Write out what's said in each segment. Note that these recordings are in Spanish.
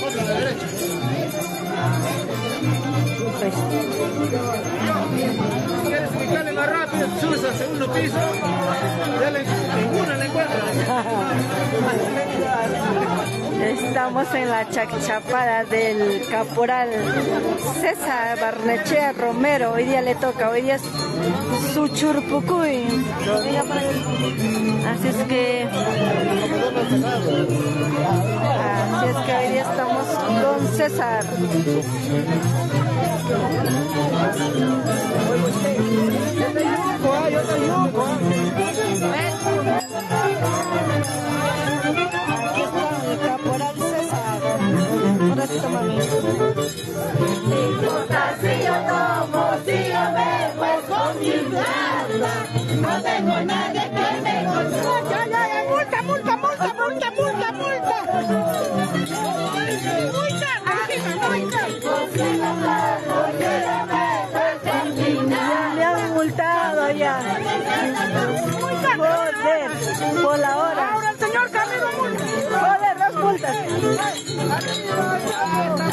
otra a la derecha. Pues. Si quieres ubicarle más rápido, subes al segundo piso, dale, ninguna le encuentras. Estamos en la chachapada del caporal César Barnechea Romero. Hoy día le toca, hoy día es su churpucuy. Así es que hoy día estamos con César. Aquí está el caporal César. Ahora sí toma bien. No importa si yo tomo, si yo bebo, es con mi plata. No tengo nadie que me controle. Ya, multa. Multa. Me han multado ya. Joder, por la hora. Ahora el señor Camilo multa. Joder, 2 multas.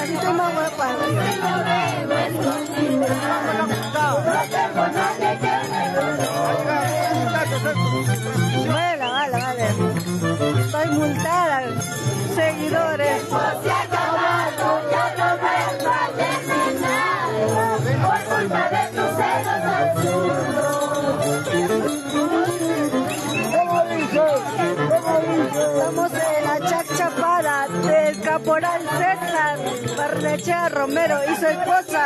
Así estoy más guapa. Vale. Estoy multada. Seguidores. Se ha acabado, ya no me vale nada. Por culpa de tus celos Estamos en la chachapada del caporal César Barnechea Romero y su esposa.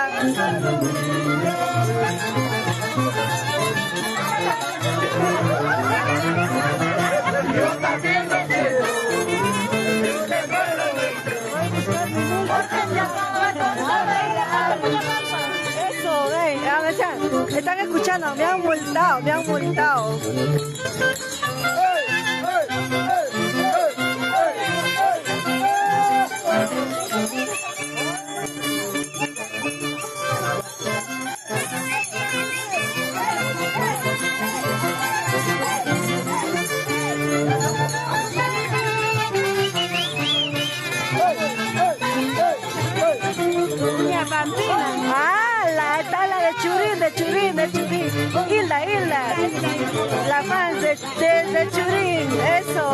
Eso, ven, a ver, me están escuchando, me han multado. Está la de Churín. Hilda. La fan de Churín, eso.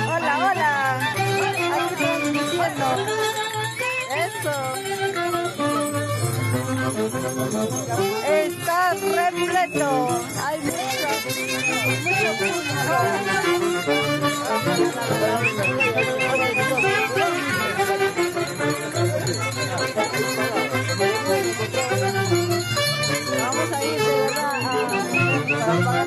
Hola. Aquí están diciendo. Eso. Está repleto. Hay mucho Vamos a ir de verdad a pagar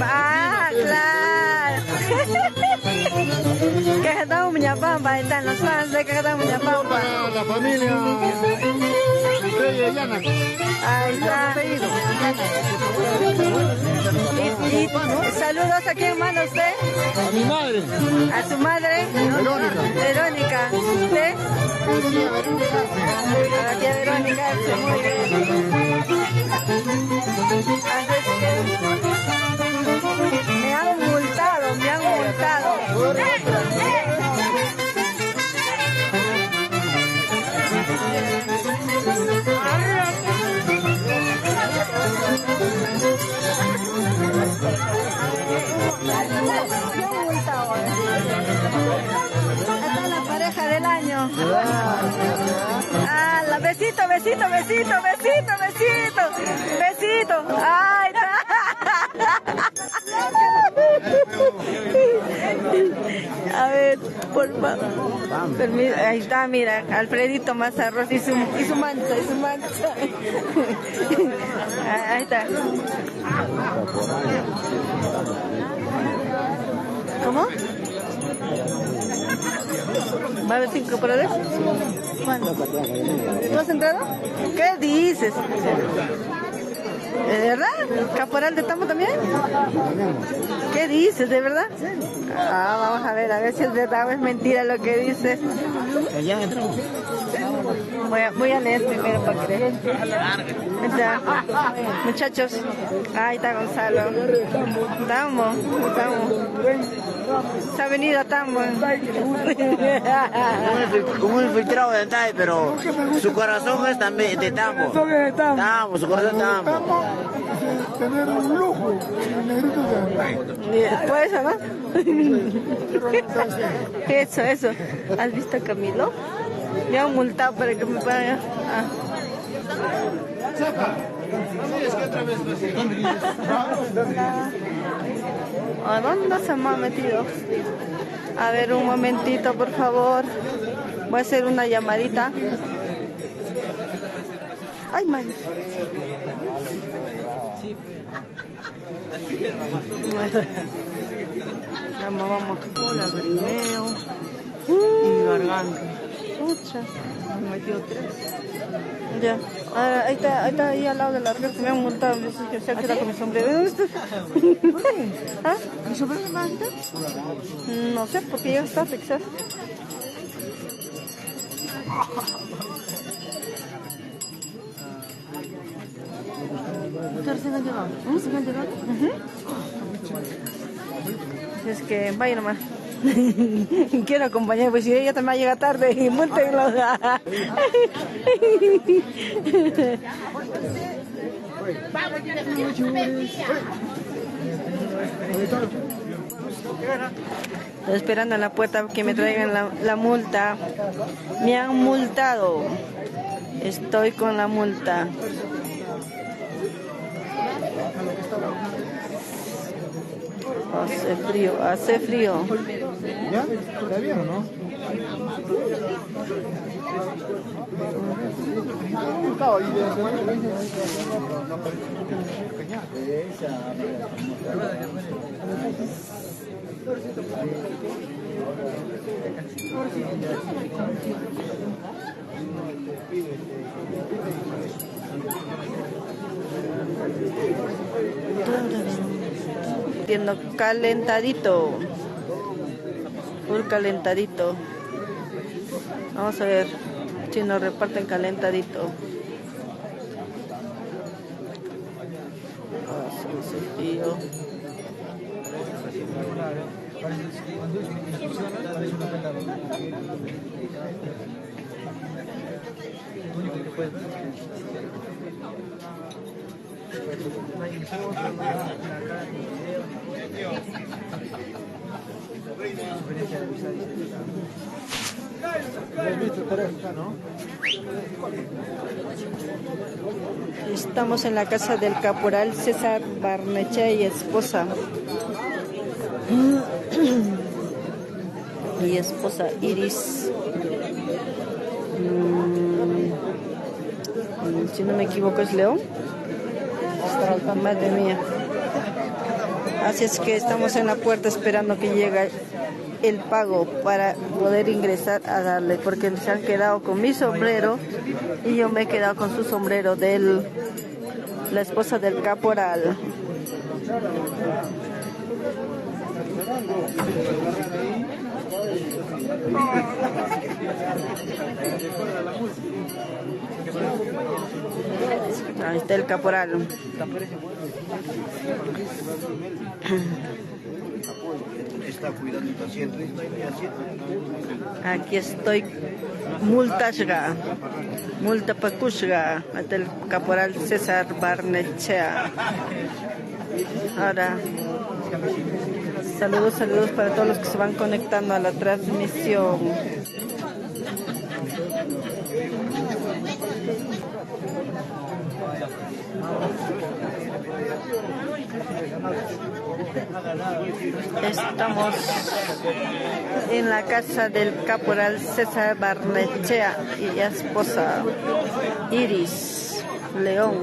Ah, claro. Cajatán Muñapampa, están los fans de Cajatán Muñapampa. La familia Llana. Ahí está. Y saludos a quién manda usted. A mi madre. A su madre. Verónica. ¿Usted? A la tía Verónica. Muy bien. Así es que me han multado. Esta es la pareja del año. Ah, la besito. Ay, a ver, por favor. Ahí está, mira, Alfredito Mazarros y su mancha. Ahí está. ¿Cómo? ¿Va a haber 5 corredores? ¿Cuándo? ¿Tú has entrado? ¿Qué dices? ¿De verdad? ¿Caporal de Tambo también? ¿Qué dices, de verdad? Vamos a ver si es verdad o es mentira lo que dices. Ya entramos. Voy a leer primero para creer. Ya. Muchachos, ahí está Gonzalo. Estamos. Se ha venido a Tambo. Como un infiltrado de Antay, pero su corazón es también de Tambo. Tambo, su corazón es Tambo. Tener un lujo, el negrito de Antay. ¿Puede eso, no? Eso. ¿Has visto a Camilo? Me han multado para que me paguen. ¿A dónde se me ha metido? A ver, un momentito, por favor. Voy a hacer una llamadita. Ay, man. Vamos. Hola, Brineo. Y garganta. Pucha. Me metió 3. Ya. Ahí está ahí al lado de la red que me han montado. Que se ha quedado con mi sombrero. ¿Dónde está? ¿Ah? ¿Mi sombrero me va a quitar? No sé, porque ya está fixado. ¿Ustedes han llegado? ¿Se han llegado? Es que vaya nomás. Quiero acompañar, pues si ella también llega tarde y múltenlo. Estoy esperando en la puerta que me traigan la multa. Me han multado. Estoy con la multa. Hace frío. ¿Ya? ¿Está bien o no? Entiendo, calentadito. Full calentadito. Vamos a ver si nos reparten calentadito. Tío. Estamos en la casa del caporal César Barnechea y esposa. Y esposa Iris. Si no me equivoco es León. Madre mía. Así es que estamos en la puerta esperando que llegue el pago para poder ingresar a darle, porque se han quedado con mi sombrero y yo me he quedado con su sombrero de la esposa del caporal. Ahí está el caporal. Está cuidando el paciente. Aquí estoy. Multashga. Multapakushga. Hasta el caporal César Barnechea. Ahora, saludos para todos los que se van conectando a la transmisión. Estamos en la casa del caporal César Barnechea y esposa Iris León.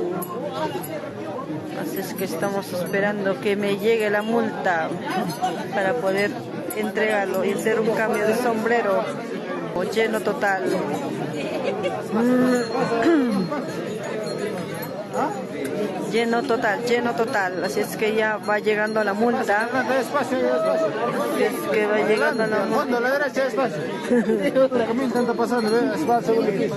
Así es que estamos esperando que me llegue la multa para poder entregarlo y hacer un cambio de sombrero lleno total. lleno total, así es que ya va llegando la multa. Despacio. Así es que va llegando la multa. Fondo a la derecha, despacio. La comida está pasando, despacio, segundo piso.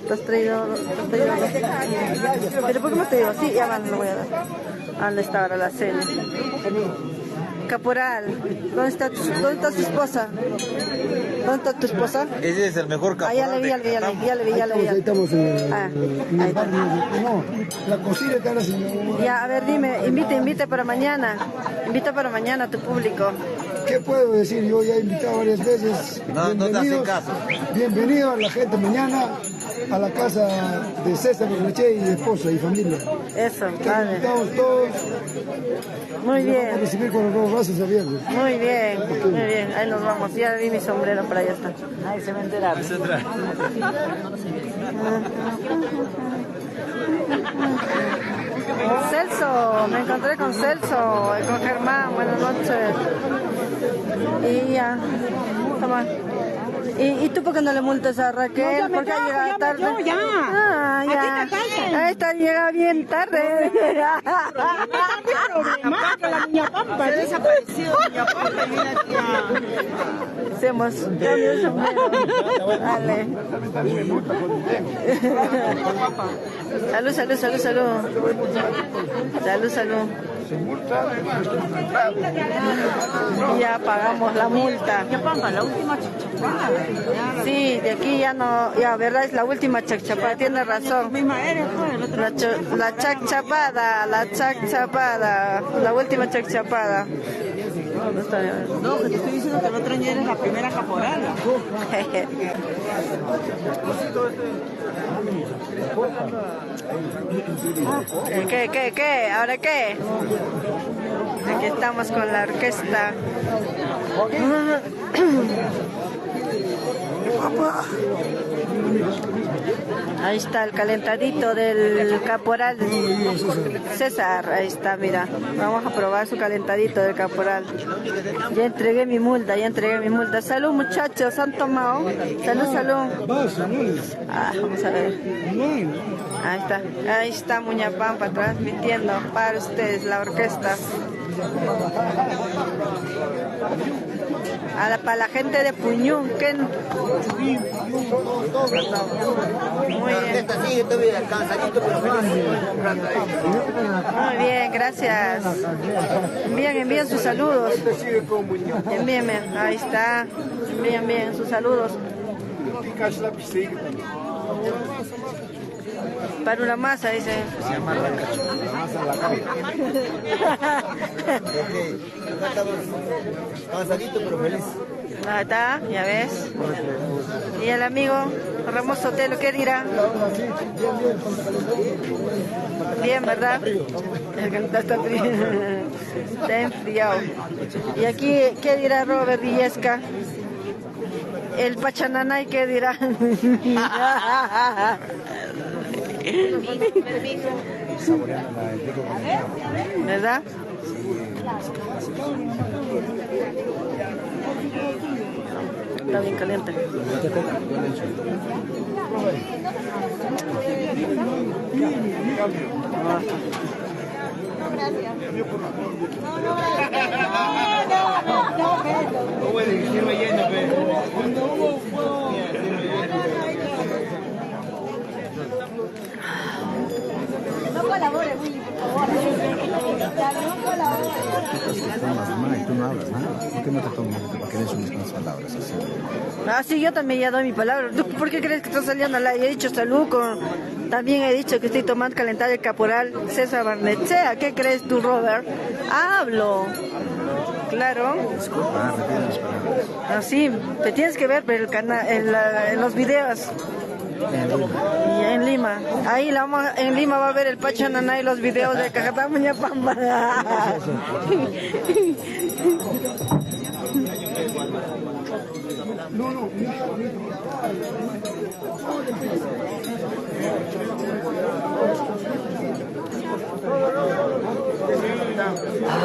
¿Te has traído? ¿Pero por qué me te digo? Sí, ya van, lo voy a dar. ¿Dónde está ahora la cena? Caporal, ¿dónde está tu esposa? ¿Dónde está tu esposa? Ese es el mejor Ah, ya le vi. Ahí estamos en Ahí está. No, la cocina está la señora. Ya, a ver, dime, invita para mañana. Invita para mañana a tu público. ¿Qué puedo decir? Yo ya he invitado varias veces. No te hacen caso. Bienvenido a la gente mañana a la casa de César Barnechea y esposa y familia. Eso, Están vale. invitados todos. Muy Los vamos a bien, recibir con los dos brazos abiertos. muy bien. Ahí nos vamos. Ya vi mi sombrero, para allá está. Ahí se me enteraron. Celso, me encontré con Celso, con Germán, buenas noches. Y ya, toma. ¿Y tú por qué no le multas a Raquel? ¿Por qué ha llegado tarde? No, ya. Ah, ya. Ahí está, llega bien tarde. La niña Pampa. Se desapareció niña Pampa y una tía. Hacemos cambio de sombrero. Dale. Salud. Ya pagamos la multa. Niña Pampa, la última chachapada. Sí, de aquí ya no, ya verdad es la última chacchapada, tiene razón. Misma eres, pues. La chacchapada, la última chacchapada. No, que te estoy diciendo que el otro año eres la primera caporal. ¿Qué? ¿Ahora qué? Aquí estamos con la orquesta. Ahí está el calentadito del caporal César. Ahí está, mira. Vamos a probar su calentadito del caporal. Ya entregué mi multa. Salud, muchachos, ¿han tomado? Salud. Vamos a ver. Ahí está Muña Pampa transmitiendo para ustedes la orquesta. Para la gente de Puñunquen. Muy bien, gracias. Envíen sus saludos. Envíenme, ahí está. Envíen sus saludos. Para una masa, dice. Se llama la masa la carne. Cansadito pero feliz. Ahí está, ya ves. Y el amigo Ramos Sotelo, ¿qué dirá? Bien, ¿verdad? El calentado está frío. Está enfriado. Y aquí, ¿qué dirá Robert Villesca? El Pachananay, ¿qué dirá? ¿Verdad? Está bien caliente. No colabore, Willy, por favor. No colabore. Y tú no hablas nada. ¿Por qué no te tomas? ¿Por qué eres unas palabras así? Ah, sí, yo también ya doy mi palabra. ¿Tú por qué crees que estás saliendo al aire? He dicho salud También he dicho que estoy tomando calentado el caporal César Barnechea. ¿Qué crees tú, Robert? Hablo. Claro. Disculpa, repite las palabras. Así, te tienes que ver en los videos. Y en Lima. Ahí en Lima va a ver el Pachananay y los videos de Cajatá Muña Pampa.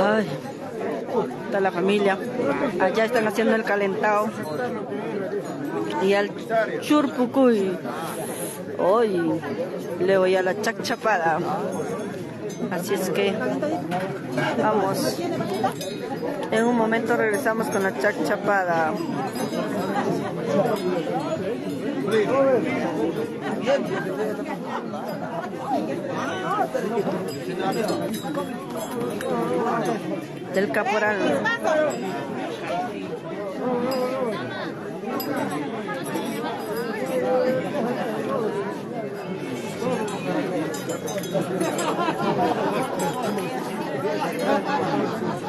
Ay, está la familia. Allá están haciendo el calentado. Y al churpucuy. Hoy le voy a la chacchapada. Así es que vamos. En un momento regresamos con la chacchapada. Del caporal.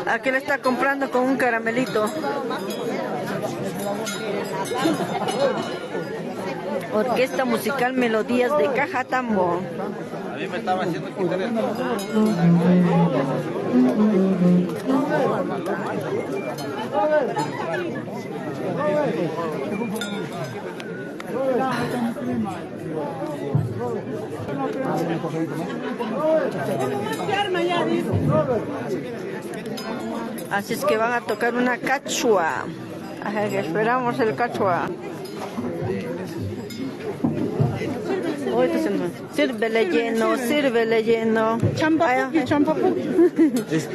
Aquí le está comprando con un caramelito. Orquesta Musical Melodías de Cajatambo. A mí me estaba haciendo quitar el... Así es que van a tocar una cachua. Ajá, que esperamos el cachua. Sírvele lleno, sírvele lleno. Champapuki, champapuki.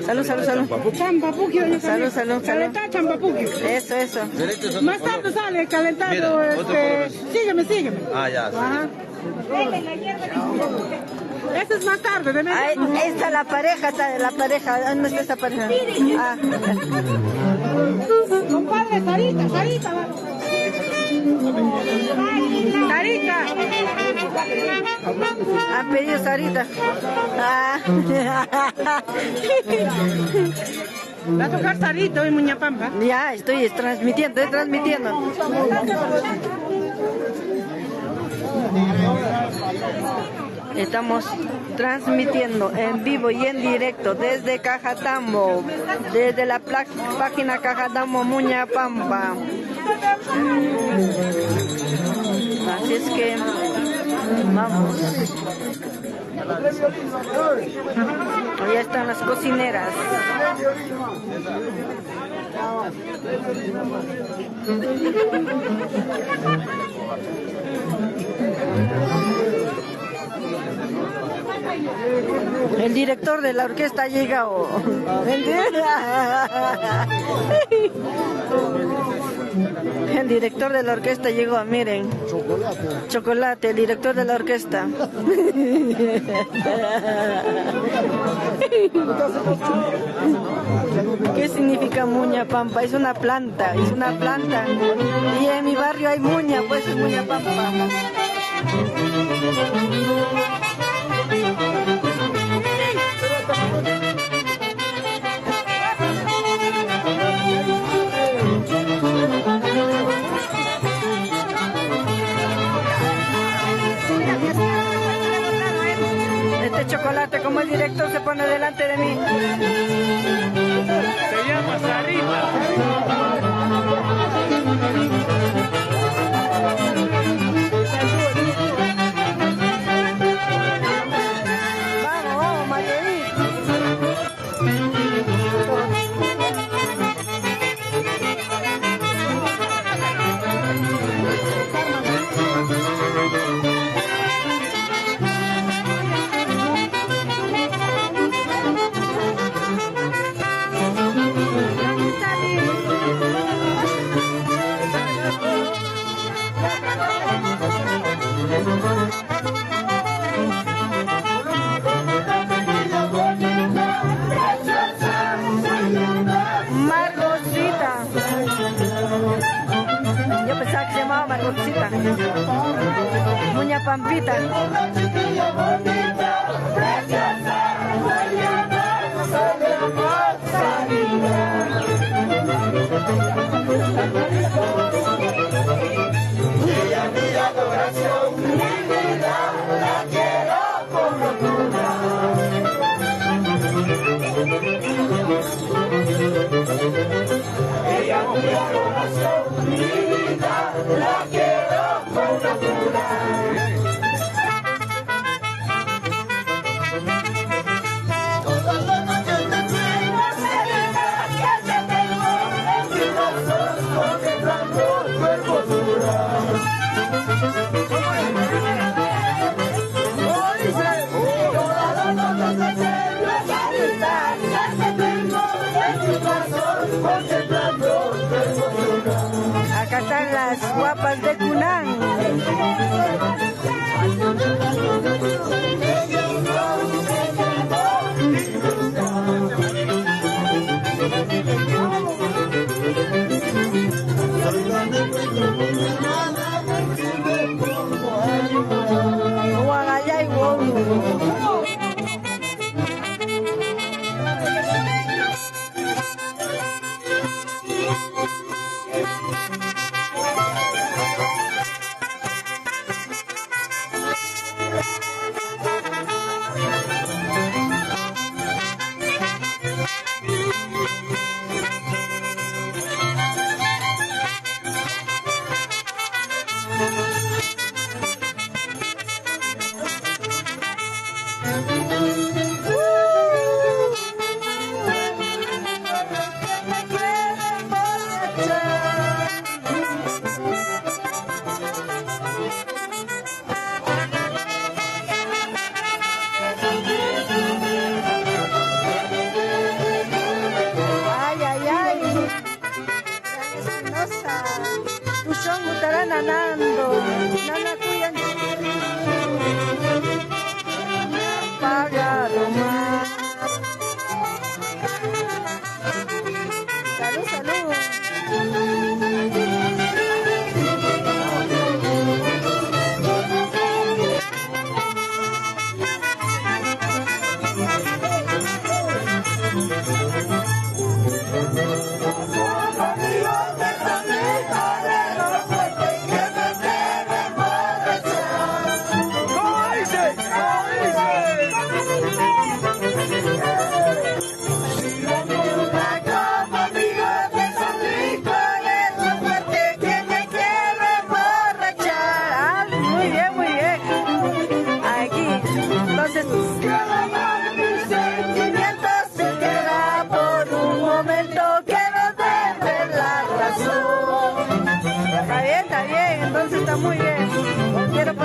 Salud, salud, salud. Champapuki, oye, Salud, salud, salud. calentar champapuki. Eso, eso. Más tarde sale calentado. Sígueme. Ah, ya. Ajá. Ese es más tarde, de media. Esta la pareja, la pareja. ¿Dónde está esta pareja? Ah. Compadre, Sarita. Sarita. Ha pedido Sarita. Ah. Va a tocar Sarita hoy, Muñapampa. Ya, estoy transmitiendo. Estamos transmitiendo en vivo y en directo desde Cajatambo, desde la página Cajatambo Muñapampa. Así es que vamos. Ya están las cocineras. El director de la orquesta ha llegado. El director de la orquesta llegó, miren. Chocolate, el director de la orquesta. ¿Qué significa Muñapampa? Es una planta. Y en mi barrio hay muña, pues es Muñapampa. Este chocolate, como el director se pone delante de mí. Se llama Sarita. Vamos, Marguerite. Margotcita. Yo pensaba que se llamaba Margotcita. Muñapampita. Acá están las guapas de Cunán. Guagallay, wow.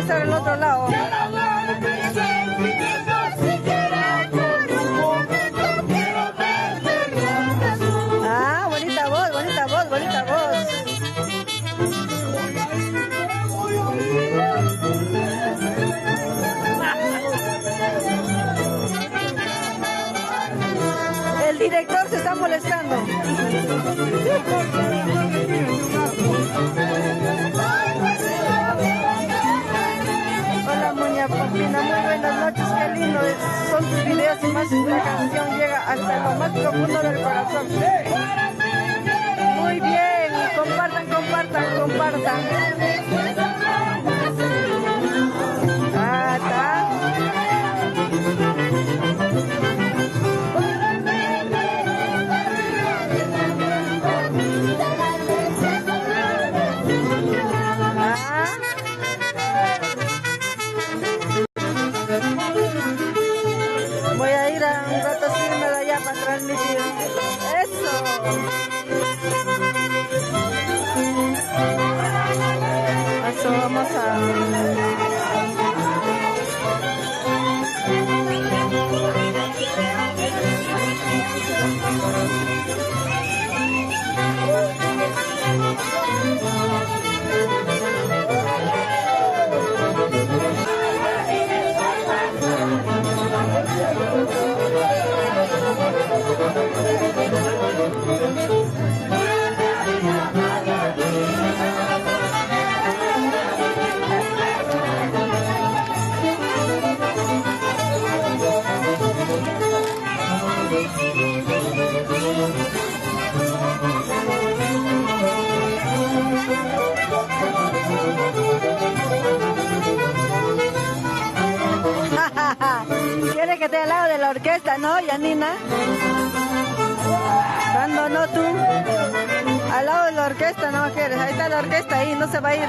Al otro lado. Ah, bonita voz, bonita voz, bonita voz. El director se está molestando. Popina, muy buenas noches, qué lindo son tus videos y más la canción llega hasta lo más profundo del corazón. Muy bien, compartan, compartan, compartan. Ah, está. Voy a ir a un rato así de allá para transmitir. Eso. Eso vamos a... Quiere que esté al lado de la orquesta, ¿no, Yanina? ¿Cuándo no tú? Al lado de la orquesta no quieres. Ahí está la orquesta ahí, no se va a ir.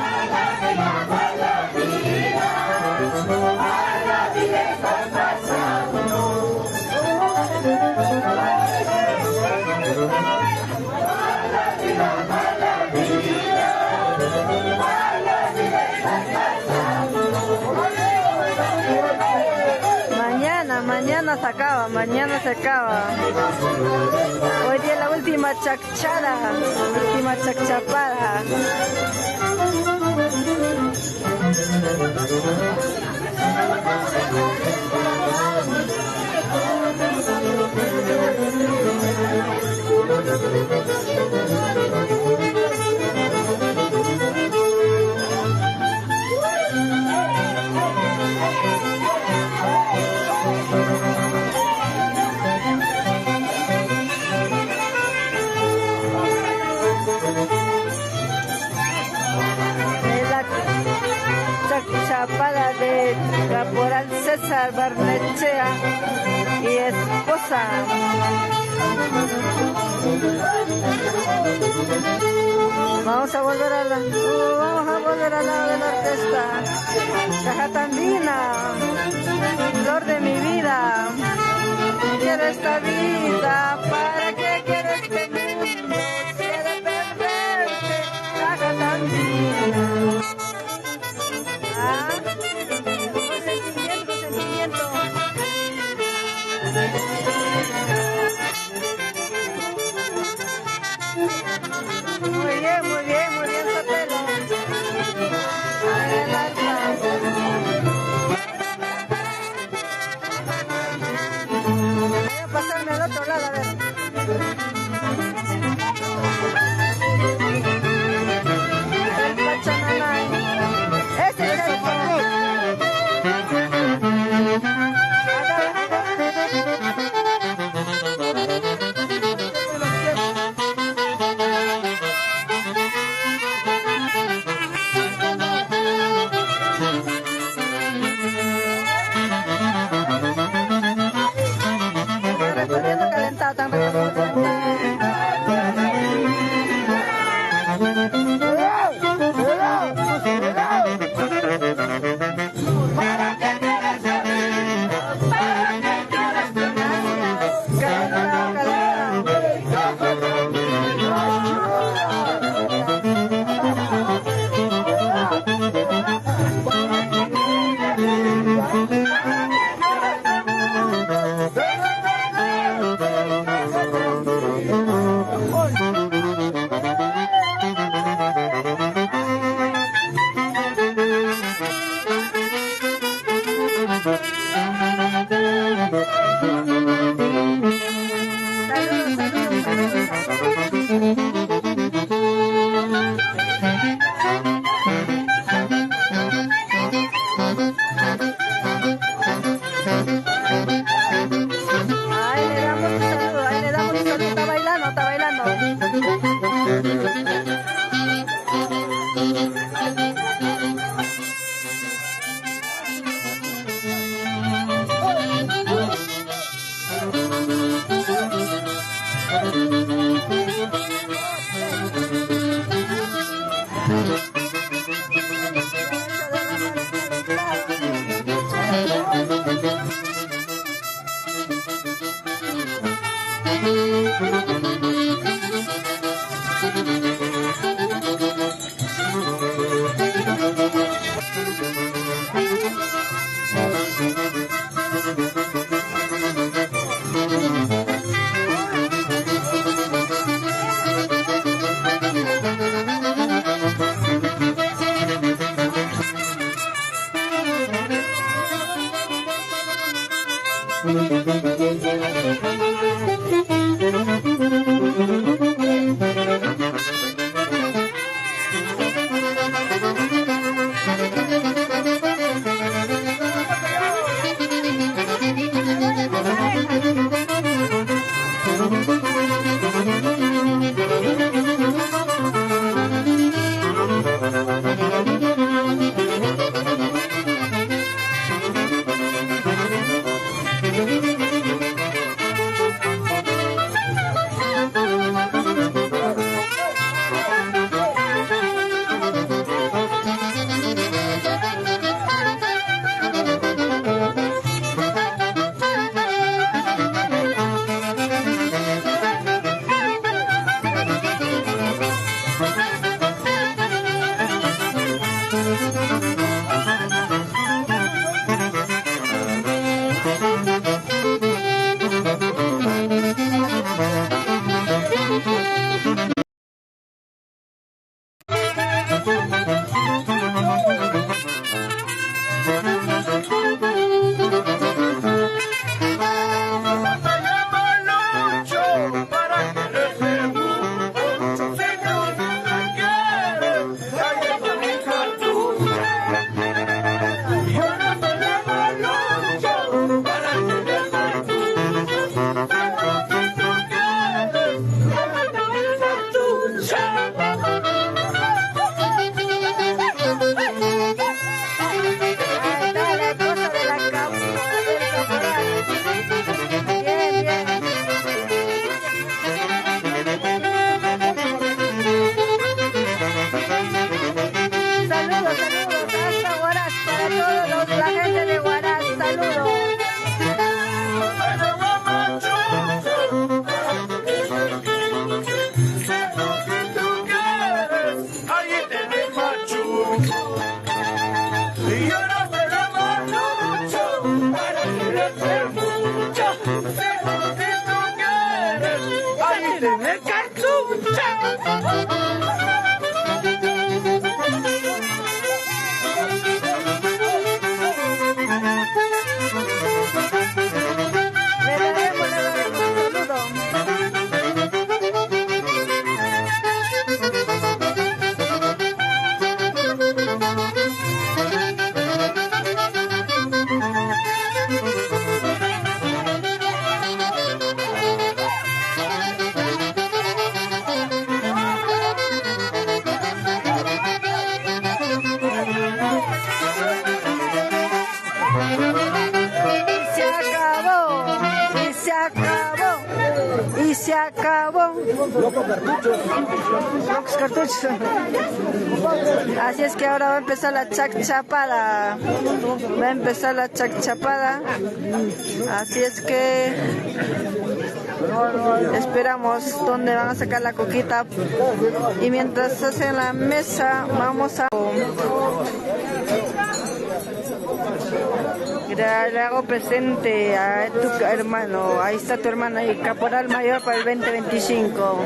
Mañana se acaba, mañana se acaba. Hoy día la última chachada, última chachapada. Chapada de Caporal César Barnechea y esposa. Vamos a volver a la de la orquesta. Cajatandina, flor de mi vida. Quiero esta vida, ¿para qué quiero este mundo? Quiero perderte, Cajatandina. Consentimiento. Muy bien, Sotelo. Voy a pasarme al otro lado, a ver. El Pachananay. Ese es el Thank you. primer cartucho. Se acabó. Locos cartuchos. Así es que ahora va a empezar la chacchapada. Va a empezar la chacchapada. Así es que esperamos donde van a sacar la coquita. Y mientras hacen la mesa, vamos a... Le hago presente a tu hermano, ahí está tu hermano, ahí, caporal mayor para el 2025.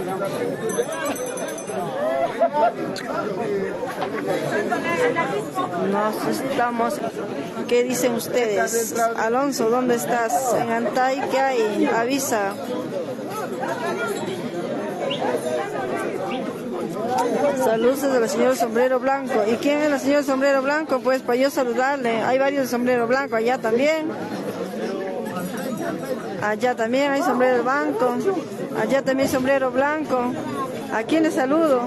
Nos estamos... ¿Qué dicen ustedes? Alonso, ¿dónde estás? En Antay, ¿qué hay? Avisa. Saludos de la señora Sombrero Blanco. ¿Y quién es la señora Sombrero Blanco? Pues para yo saludarle. Hay varios de Sombrero Blanco allá también. Allá también hay Sombrero Blanco. Allá también hay Sombrero Blanco. ¿A quién le saludo?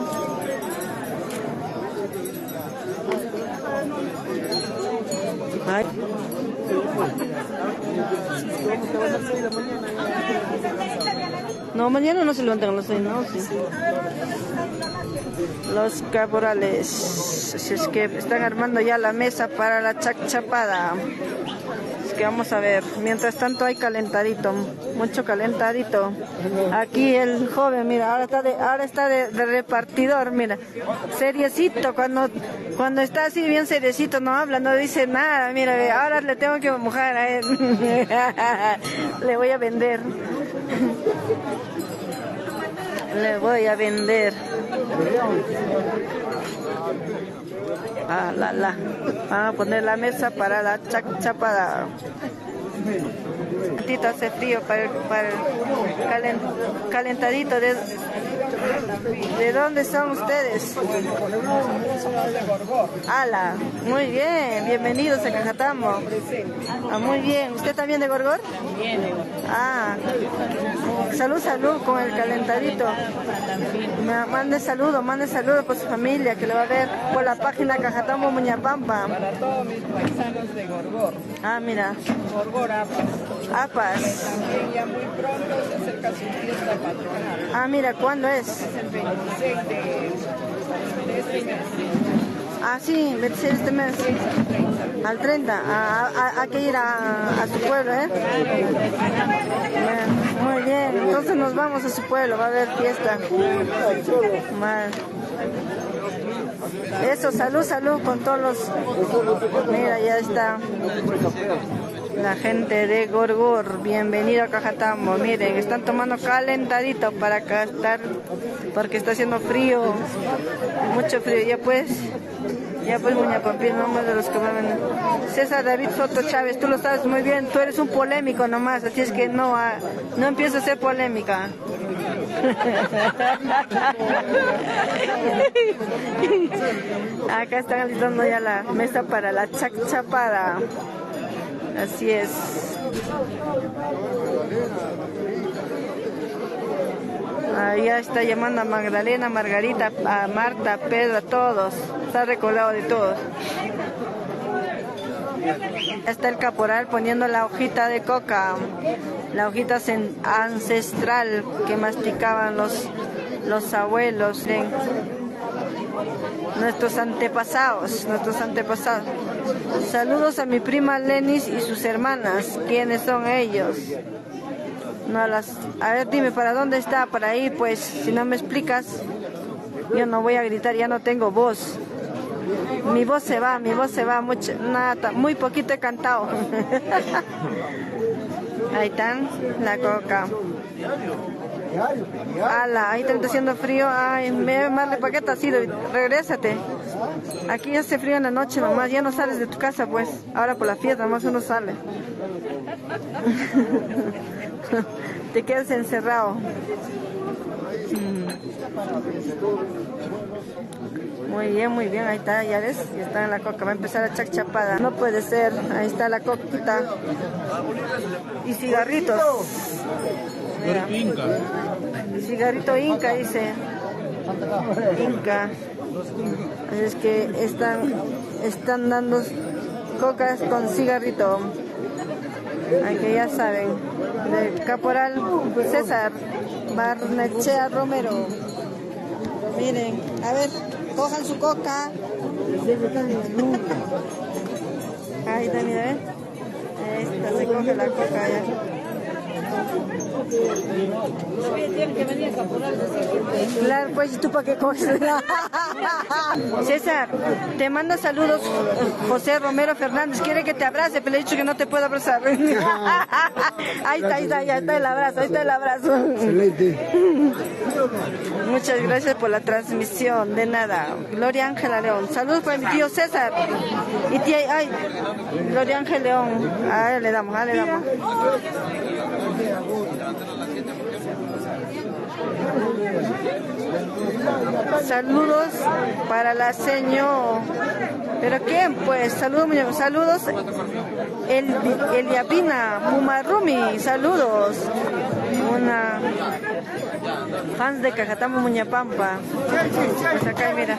Ay. No, mañana no se levantan a las 6, ¿no? Sí. Los caporales, si es que están armando ya la mesa para la chacchapada. Es que vamos a ver, mientras tanto hay calentadito, mucho calentadito. Aquí el joven, mira, ahora está de repartidor, mira, seriecito, cuando está así bien seriecito, no habla, no dice nada, mira, ahora le tengo que mojar a él. Le voy a vender. Le voy a vender. Vamos a poner la mesa para la chacchapada. Hace frío para el calentadito. ¿De dónde son ustedes? Ala, muy bien, bienvenidos a Cajatambo. Muy bien, ¿usted también de Gorgor? Salud con el calentadito. Mande saludo por su familia que lo va a ver por la página Cajatambo Muñapampa. Para todos mis paisanos de Gorgor. Mira. Gorgor Apas. También ya muy pronto se acerca su fiesta patronal. Mira, ¿cuándo es? Es el 26 de este mes. Sí, 26 de este mes. Al 30. Hay que ir a su pueblo, ¿eh? Muy bien, entonces nos vamos a su pueblo, va a haber fiesta. Eso, salud con todos los... Mira, ya está la gente de Gorgor. Bienvenido a Cajatambo. Miren, están tomando calentadito para estar, porque está haciendo frío, mucho frío. Ya pues Muñapampi, nombre de los que van. César David Soto Chávez, tú lo sabes muy bien, tú eres un polémico nomás, así es que no empieces a hacer polémica. Acá están alistando ya la mesa para la chacchapada. Así es. Ya está llamando a Magdalena, Margarita, a Marta, Pedro, a todos. Está recolado de todos. Ya está el caporal poniendo la hojita de coca, la hojita ancestral que masticaban los abuelos, nuestros antepasados. Saludos a mi prima Lenis y sus hermanas. ¿Quiénes son ellos? A ver, dime, ¿para dónde está? Para ahí, pues, si no me explicas, yo no voy a gritar, ya no tengo voz. Mi voz se va, mucho, nada, muy poquito he cantado. Ahí están, la coca. Ala, ahí está haciendo frío. Ay, Marle, ¿para qué te has ido? Regrésate. Aquí hace frío en la noche nomás, ya no sales de tu casa pues. Ahora por la fiesta nomás uno sale. Te quedas encerrado. Muy bien, ahí está, ya ves, ya está en la coca, va a empezar a chapada. No puede ser, ahí está la coquita. Y cigarritos. Mira. Cigarrito Inca, dice. Inca. Así es que están dando cocas con cigarrito. Ay, que ya saben. Del caporal César Barnechea Romero. Miren, a ver, cojan su coca. Ahí está, miren. Esta se coge la coca ya. Claro, pues, ¿y tú para qué coges? César, te manda saludos José Romero Fernández. Quiere que te abrace, pero le he dicho que no te puedo abrazar. Ahí está, ya está el abrazo, ahí está el abrazo. Excelente. Muchas gracias por la transmisión, de nada. Gloria Ángela León. Saludos para mi tío César. Y tía, ay, Gloria Ángela León. Ahí le damos, ahí le damos. Saludos para la señora. ¿Pero quién? Pues saludos Eliapina Mumarrumi, saludos. Una fans de Cajatamo Muñapampa. Pues acá mira.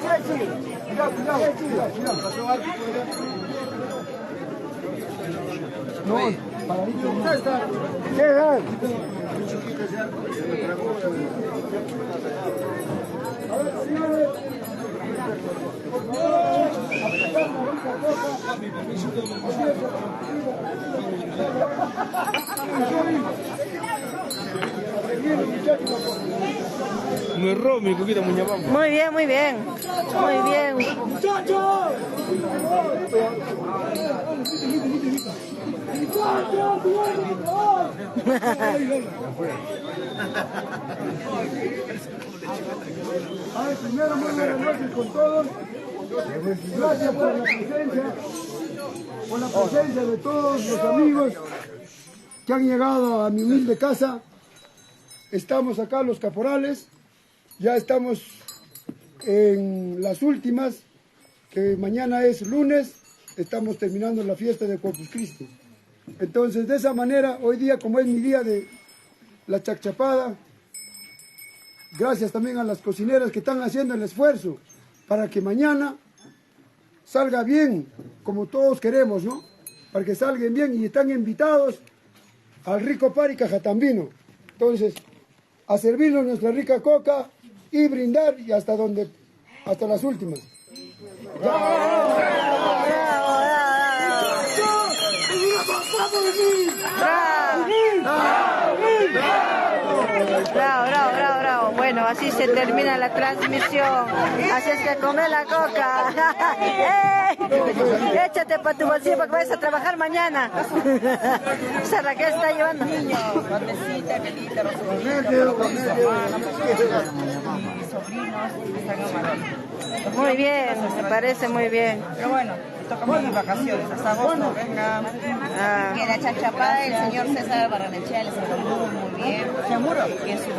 No, Muy romi, coquita muñapampa. Muy bien, muy bien. Muy bien. Primero, muy buenas noches con todos. Gracias por la presencia de todos los amigos que han llegado a mi humilde casa. Estamos acá los caporales, ya estamos en las últimas, que mañana es lunes, estamos terminando la fiesta de Corpus Christi. Entonces, de esa manera, hoy día, como es mi día de la chacchapada, gracias también a las cocineras que están haciendo el esfuerzo para que mañana salga bien, como todos queremos, ¿no? Para que salgan bien y están invitados al rico pari Cajatambino. Entonces, a servirnos nuestra rica coca y brindar y hasta las últimas. Bravo. Bueno, así se termina la transmisión. Así es que come la coca. Échate para tu bolsillo para que vayas a trabajar mañana. Esa Raquel está llevando. Niño, Bandecita, Melita, mis sobrinos están en Marón. Muy bien, me parece muy bien. Pero bueno, toca mis vacaciones, hasta agosto, venga. Que la chachapada del señor César Barnechea les encantó muy bien. ¿Seguro? Que su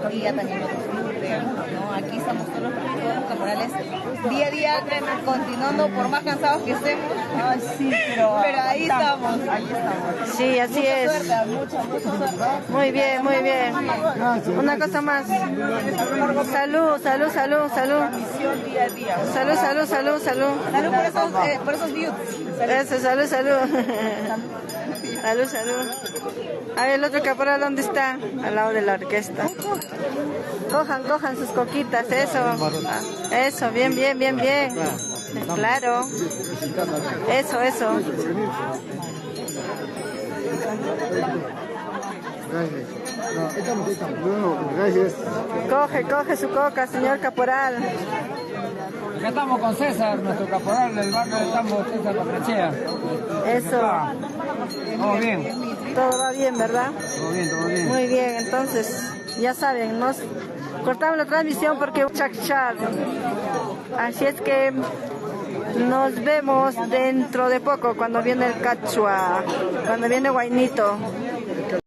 día también lo disfrute, ¿no? Aquí estamos todos los caporales día a día continuando por más cansados que estemos. Ay, sí, pero ahí estamos. Sí, así es. Mucha suerte. Muy bien. Una cosa más. Salud. Misión día a día. Salud. Salud por esos views. Eso, salud. Salud. A ver, el otro caporal, ¿dónde está? Al lado de la orquesta. Cojan sus coquitas, eso, bien. Claro. Eso. Gracias. Coge su coca, señor caporal. Acá estamos con César, nuestro caporal del barrio de Tambo, César Barnechea. Eso. Vamos bien. Todo va bien, ¿verdad? Todo bien, todo bien. Muy bien, entonces, ya saben, nos cortamos la transmisión porque chachar. Así es que nos vemos dentro de poco cuando viene el cachua, cuando viene Guainito.